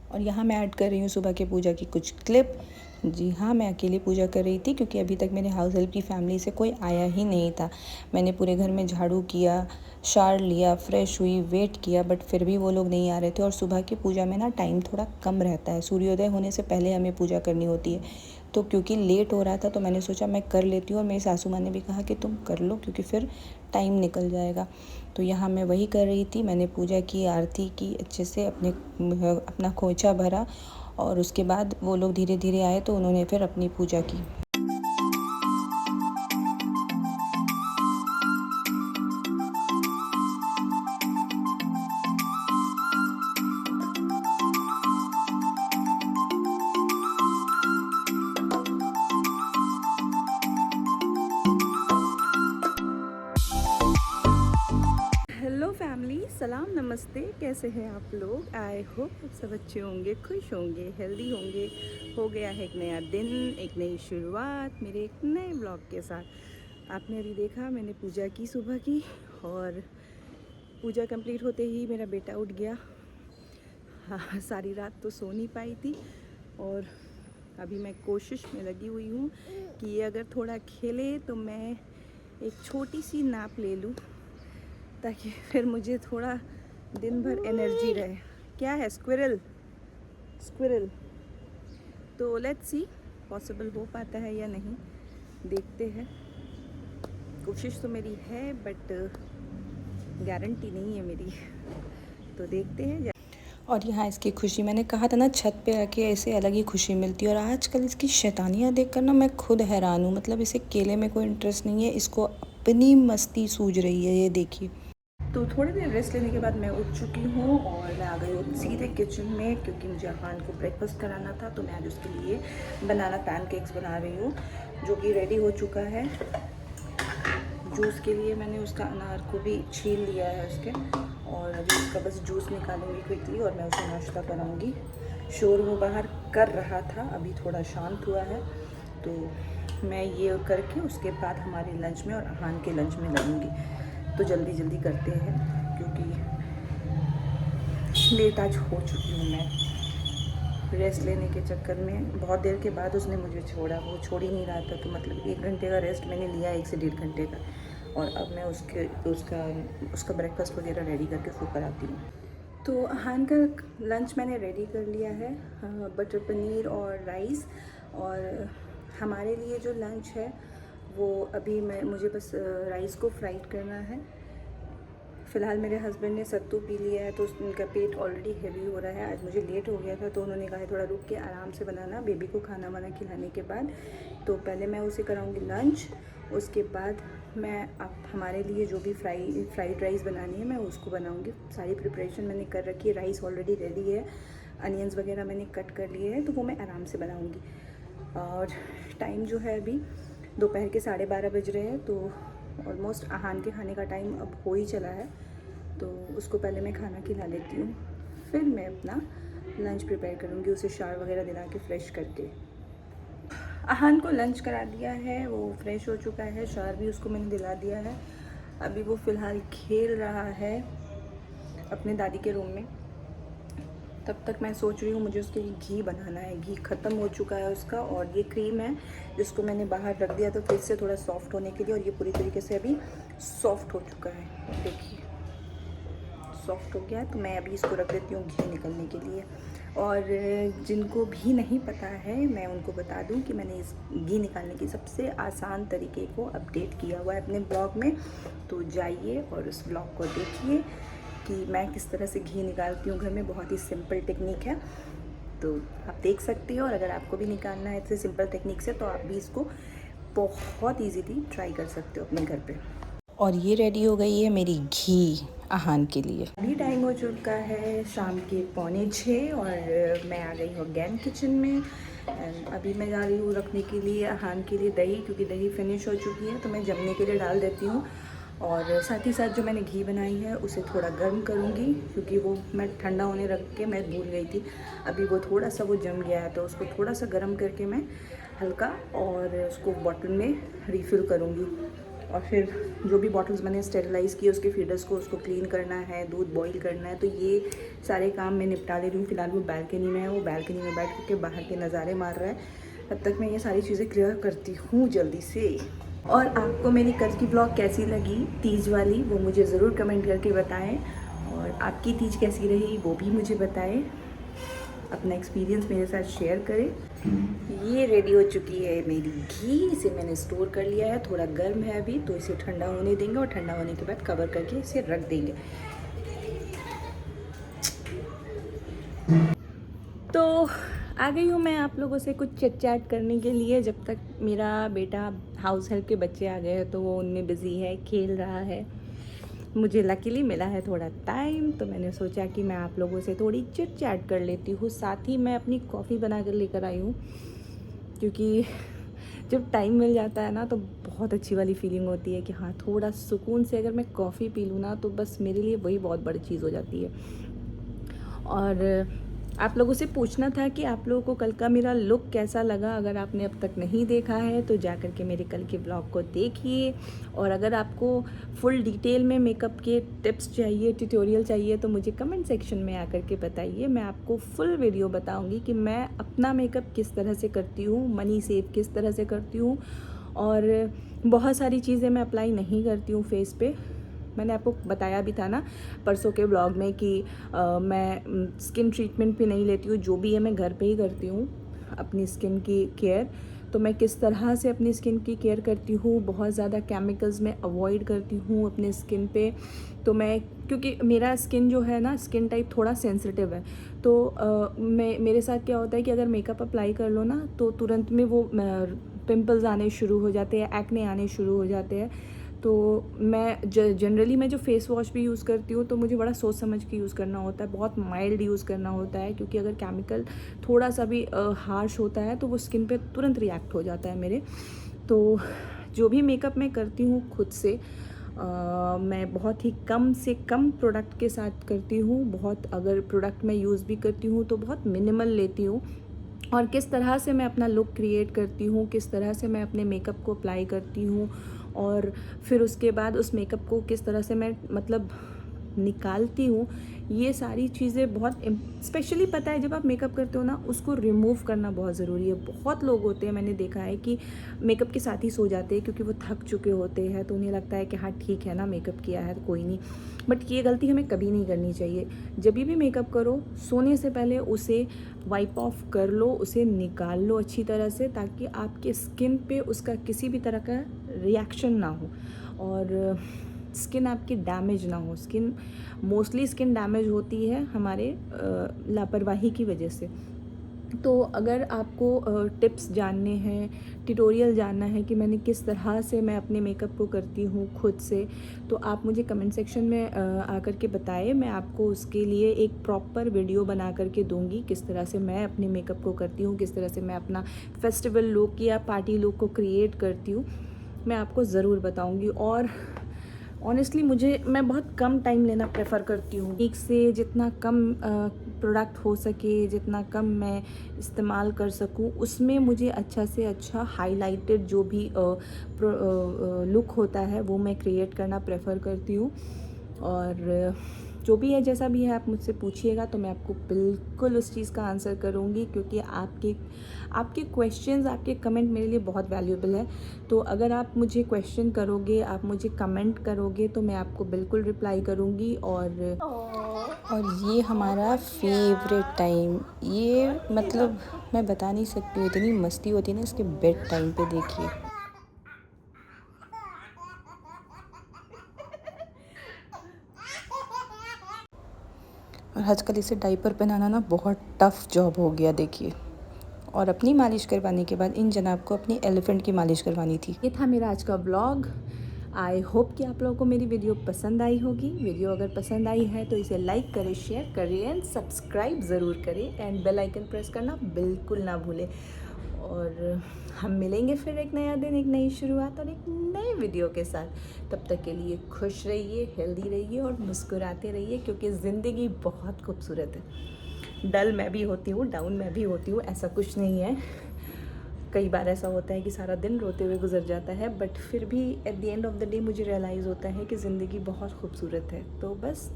और यहाँ मैं ऐड कर रही हूँ सुबह के पूजा की कुछ क्लिप। जी हाँ, मैं अकेली पूजा कर रही थी क्योंकि अभी तक मेरे हाउस हेल्प की फैमिली से कोई आया ही नहीं था। मैंने पूरे घर में झाड़ू किया, शावर लिया, फ्रेश हुई, वेट किया, बट फिर भी वो लोग नहीं आ रहे थे। और सुबह की पूजा में ना टाइम थोड़ा कम रहता है, सूर्योदय होने से पहले हमें पूजा करनी होती है। तो क्योंकि लेट हो रहा था तो मैंने सोचा मैं कर लेती हूँ, और मेरी सासू माँ ने भी कहा कि तुम कर लो क्योंकि फिर टाइम निकल जाएगा। तो यहाँ मैं वही कर रही थी। मैंने पूजा की, आरती की अच्छे से, अपना खोंचा भरा, और उसके बाद वो लोग धीरे धीरे आए तो उन्होंने फिर अपनी पूजा की। हेलो फैमिली, सलाम नमस्ते, कैसे हैं आप लोग? आई होप आप सब अच्छे होंगे, खुश होंगे, हेल्दी होंगे। हो गया है एक नया दिन, एक नई शुरुआत मेरे एक नए ब्लॉग के साथ। आपने अभी देखा मैंने पूजा की सुबह की, और पूजा कंप्लीट होते ही मेरा बेटा उठ गया। हाँ, सारी रात तो सो नहीं पाई थी, और अभी मैं कोशिश में लगी हुई हूँ कि ये अगर थोड़ा खेले तो मैं एक छोटी सी नैप ले लूँ, ताकि फिर मुझे थोड़ा दिन भर एनर्जी रहे। क्या है? Squirrel, squirrel. तो लेट्स सी पॉसिबल हो पाता है या नहीं, देखते हैं। कोशिश तो मेरी है, बट गारंटी नहीं है मेरी। तो देखते हैं। और यहाँ इसकी खुशी, मैंने कहा था ना छत पे आके ऐसे अलग ही खुशी मिलती है। और आजकल इसकी शैतानियाँ देखकर ना मैं खुद हैरान हूँ। मतलब इसे केले में कोई इंटरेस्ट नहीं है, इसको अपनी मस्ती सूझ रही है, ये देखिए। तो थोड़ी देर रेस्ट लेने के बाद मैं उठ चुकी हूँ, और मैं आ गई हूँ सीधे किचन में, क्योंकि मुझे अहान को ब्रेकफास्ट कराना था। तो मैं आज उसके लिए बनाना पैनकेक्स बना रही हूँ, जो कि रेडी हो चुका है। जूस के लिए मैंने उसका अनार को भी छील लिया है उसके, और अभी उसका बस जूस निकालूंगी क्विकली, और मैं उसे नाश्ता कराऊंगी। शोर वो बाहर कर रहा था, अभी थोड़ा शांत हुआ है। तो मैं ये करके उसके बाद हमारे लंच में और अहान के लंच में लगूंगी। तो जल्दी जल्दी करते हैं, क्योंकि लेट आज हो चुकी हूँ मैं रेस्ट लेने के चक्कर में। बहुत देर के बाद उसने मुझे छोड़ा, वो छोड़ ही नहीं रहा था। तो मतलब 1 घंटे का रेस्ट मैंने लिया, 1 से 1.5 घंटे का। और अब मैं उसका ब्रेकफास्ट वगैरह रेडी करके उसको कराती हूँ। तो अहान का लंच मैंने रेडी कर लिया है, बटर पनीर और राइस। और हमारे लिए जो लंच है वो अभी मुझे बस राइस को फ्राइड करना है। फ़िलहाल मेरे हस्बैंड ने सत्तू पी लिया है, तो उनका पेट ऑलरेडी हैवी हो रहा है। आज मुझे लेट हो गया था, तो उन्होंने कहा है थोड़ा रुक के आराम से बनाना, बेबी को खाना वाना खिलाने के बाद। तो पहले मैं उसे कराऊंगी लंच, उसके बाद मैं अब हमारे लिए जो भी फ्राइड राइस बनानी है मैं उसको बनाऊंगी। सारी प्रिपरेशन मैंने कर रखी है, राइस ऑलरेडी रेडी है, अनियंस वगैरह मैंने कट कर लिए हैं, तो वो मैं आराम से बनाऊँगी। और टाइम जो है अभी दोपहर के 12:30 बज रहे हैं, तो ऑलमोस्ट अहान के खाने का टाइम अब हो ही चला है। तो उसको पहले मैं खाना खिला लेती हूँ, फिर मैं अपना लंच प्रिपेयर करूँगी, उसे शावर वगैरह दिला के फ़्रेश करके। अहान को लंच करा दिया है, वो फ्रेश हो चुका है, शावर भी उसको मैंने दिला दिया है। अभी वो फ़िलहाल खेल रहा है अपने दादी के रूम में। तब तक मैं सोच रही हूँ मुझे उसके लिए घी बनाना है। घी ख़त्म हो चुका है उसका, और ये क्रीम है जिसको मैंने बाहर रख दिया था फिर से थोड़ा सॉफ्ट होने के लिए, और ये पूरी तरीके से अभी सॉफ्ट हो चुका है। देखिए सॉफ्ट हो गया है। तो मैं अभी इसको रख देती हूँ घी निकलने के लिए। और जिनको भी नहीं पता है मैं उनको बता दूँ कि मैंने इस घी निकालने की सबसे आसान तरीके को अपडेट किया हुआ है अपने ब्लॉग में। तो जाइए और उस ब्लॉग को देखिए कि मैं किस तरह से घी निकालती हूँ घर में। बहुत ही सिंपल टेक्निक है, तो आप देख सकती हो। और अगर आपको भी निकालना है ऐसे सिंपल टेक्निक से, तो आप भी इसको बहुत ईजीली ट्राई कर सकते हो अपने घर पे। और ये रेडी हो गई है मेरी घी अहान के लिए। अभी टाइम हो चुका है शाम के 5:45, और मैं आ गई हूँ अगेन किचन में। अभी मैं जा रही हूँ रखने के लिए अहान के लिए दही, क्योंकि दही फिनिश हो चुकी है, तो मैं जमने के लिए डाल देती हूँ। और साथ ही साथ जो मैंने घी बनाई है उसे थोड़ा गर्म करूँगी, क्योंकि वो मैं ठंडा होने रख के मैं भूल गई थी। अभी वो थोड़ा सा वो जम गया है, तो उसको थोड़ा सा गर्म करके मैं हल्का और उसको बॉटल में रिफ़िल करूँगी। और फिर जो भी बॉटल्स मैंने स्टेरिलाइज़ किए उसके फीडर्स को उसको क्लीन करना है, दूध बॉईल करना है, तो ये सारे काम मैं निपटा ले रही हूँ। फिलहाल वो बालकनी में है, वो बालकनी में बैठ के बाहर के नज़ारे मार रहा है। तब तक मैं ये सारी चीज़ें क्लियर करती हूँ जल्दी से। और आपको मेरी कल की ब्लॉग कैसी लगी तीज वाली, वो मुझे ज़रूर कमेंट करके बताएं। और आपकी तीज कैसी रही वो भी मुझे बताएं, अपना एक्सपीरियंस मेरे साथ शेयर करें। ये रेडी हो चुकी है मेरी घी, इसे मैंने स्टोर कर लिया है, थोड़ा गर्म है अभी, तो इसे ठंडा होने देंगे और ठंडा होने के बाद कवर करके इसे रख देंगे। तो आ गई हूँ मैं आप लोगों से कुछ चिट चैट करने के लिए। जब तक मेरा बेटा हाउस हेल्प के बच्चे आ गए हैं तो वो उनमें बिज़ी है, खेल रहा है। मुझे लकीली मिला है थोड़ा टाइम, तो मैंने सोचा कि मैं आप लोगों से थोड़ी चिट चैट कर लेती हूँ। साथ ही मैं अपनी कॉफ़ी बना कर लेकर आई हूँ, क्योंकि जब टाइम मिल जाता है ना तो बहुत अच्छी वाली फीलिंग होती है कि हाँ, थोड़ा सुकून से अगर मैं कॉफ़ी पी लूँ ना तो बस मेरे लिए वही बहुत बड़ी चीज़ हो जाती है। और आप लोगों से पूछना था कि आप लोगों को कल का मेरा लुक कैसा लगा। अगर आपने अब तक नहीं देखा है तो जा कर के मेरे कल के ब्लॉग को देखिए। और अगर आपको फुल डिटेल में मेकअप के टिप्स चाहिए, ट्यूटोरियल चाहिए, तो मुझे कमेंट सेक्शन में आकर के बताइए। मैं आपको फुल वीडियो बताऊंगी कि मैं अपना मेकअप किस तरह से करती हूँ, मनी सेव किस तरह से करती हूँ। और बहुत सारी चीज़ें मैं अप्लाई नहीं करती हूँ फेस पे। मैंने आपको बताया भी था ना परसों के ब्लॉग में कि मैं स्किन ट्रीटमेंट भी नहीं लेती हूँ, जो भी है मैं घर पे ही करती हूँ अपनी स्किन की केयर। तो मैं किस तरह से अपनी स्किन की केयर करती हूँ, बहुत ज़्यादा केमिकल्स में अवॉइड करती हूँ अपने स्किन पे। तो मैं, क्योंकि मेरा स्किन जो है ना, स्किन टाइप थोड़ा सेंसिटिव है, तो मेरे साथ क्या होता है कि अगर मेकअप अप्लाई कर लो ना तो तुरंत में वो पिंपल्स आने शुरू हो जाते हैं, एक्ने आने शुरू हो जाते हैं। तो मैं जनरली मैं जो फेस वॉश भी यूज़ करती हूँ तो मुझे बड़ा सोच समझ के यूज़ करना होता है, बहुत माइल्ड यूज़ करना होता है, क्योंकि अगर केमिकल थोड़ा सा भी हार्श होता है तो वो स्किन पे तुरंत रिएक्ट हो जाता है मेरे। तो जो भी मेकअप मैं करती हूँ खुद से मैं बहुत ही कम से कम प्रोडक्ट के साथ करती हूँ। बहुत, अगर प्रोडक्ट मैं यूज़ भी करती हूँ तो बहुत मिनिमल लेती हूँ। और किस तरह से मैं अपना लुक क्रिएट करती हूँ, किस तरह से मैं अपने मेकअप को अप्लाई करती हूँ, और फिर उसके बाद उस मेकअप को किस तरह से मैं मतलब निकालती हूँ, ये सारी चीज़ें बहुत स्पेशली पता है जब आप मेकअप करते हो ना, उसको रिमूव करना बहुत ज़रूरी है। बहुत लोग होते हैं, मैंने देखा है कि मेकअप के साथ ही सो जाते हैं क्योंकि वो थक चुके होते हैं, तो उन्हें लगता है कि हाँ ठीक है ना, मेकअप किया है तो कोई नहीं। बट ये गलती हमें कभी नहीं करनी चाहिए। जब भी मेकअप करो, सोने से पहले उसे वाइप ऑफ कर लो, उसे निकाल लो अच्छी तरह से, ताकि आपके स्किन पे उसका किसी भी तरह का रिएक्शन ना हो और स्किन आपकी डैमेज ना हो। मोस्टली स्किन डैमेज होती है हमारे लापरवाही की वजह से। तो अगर आपको टिप्स जानने हैं, ट्यूटोरियल जानना है कि मैंने किस तरह से मैं अपने मेकअप को करती हूँ खुद से, तो आप मुझे कमेंट सेक्शन में आकर के बताएं। मैं आपको उसके लिए एक प्रॉपर वीडियो बना करके दूंगी, किस तरह से मैं अपने मेकअप को करती हूँ, किस तरह से मैं अपना फेस्टिवल लुक या पार्टी लुक को क्रिएट करती हूँ, मैं आपको ज़रूर बताऊँगी। और ऑनेस्टली मैं बहुत कम टाइम लेना प्रेफर करती हूँ। एक से जितना कम प्रोडक्ट हो सके, जितना कम मैं इस्तेमाल कर सकूँ, उसमें मुझे अच्छा से अच्छा हाइलाइटेड जो भी लुक होता है वो मैं क्रिएट करना प्रेफर करती हूँ। और जो भी है, जैसा भी है, आप मुझसे पूछिएगा तो मैं आपको बिल्कुल उस चीज़ का आंसर करूँगी, क्योंकि आपके क्वेश्चंस, आपके कमेंट मेरे लिए बहुत वैल्यूएबल है। तो अगर आप मुझे क्वेश्चन करोगे, आप मुझे कमेंट करोगे, तो मैं आपको बिल्कुल रिप्लाई करूँगी। और ये हमारा फेवरेट टाइम, ये मतलब मैं बता नहीं सकती हूँ, इतनी मस्ती होती है ना इसके बेड टाइम पे। देखिए, और आजकल इसे डाइपर पहनाना ना बहुत टफ़ जॉब हो गया। देखिए, और अपनी मालिश करवाने के बाद इन जनाब को अपनी एलिफेंट की मालिश करवानी थी। ये था मेरा आज का ब्लॉग। आई होप कि आप लोगों को मेरी वीडियो पसंद आई होगी। वीडियो अगर पसंद आई है तो इसे लाइक करें, शेयर करें एंड सब्सक्राइब ज़रूर करें, एंड बेल आइकन प्रेस करना बिल्कुल ना भूलें। और हम मिलेंगे फिर एक नया दिन, एक नई शुरुआत और एक नए वीडियो के साथ। तब तक के लिए खुश रहिए, हेल्दी रहिए और मुस्कुराते रहिए, क्योंकि ज़िंदगी बहुत खूबसूरत है। डल मैं भी होती हूँ, डाउन मैं भी होती हूँ, ऐसा कुछ नहीं है। कई बार ऐसा होता है कि सारा दिन रोते हुए गुजर जाता है, बट फिर भी at the end of the day मुझे रियलाइज़ होता है कि ज़िंदगी बहुत खूबसूरत है। तो बस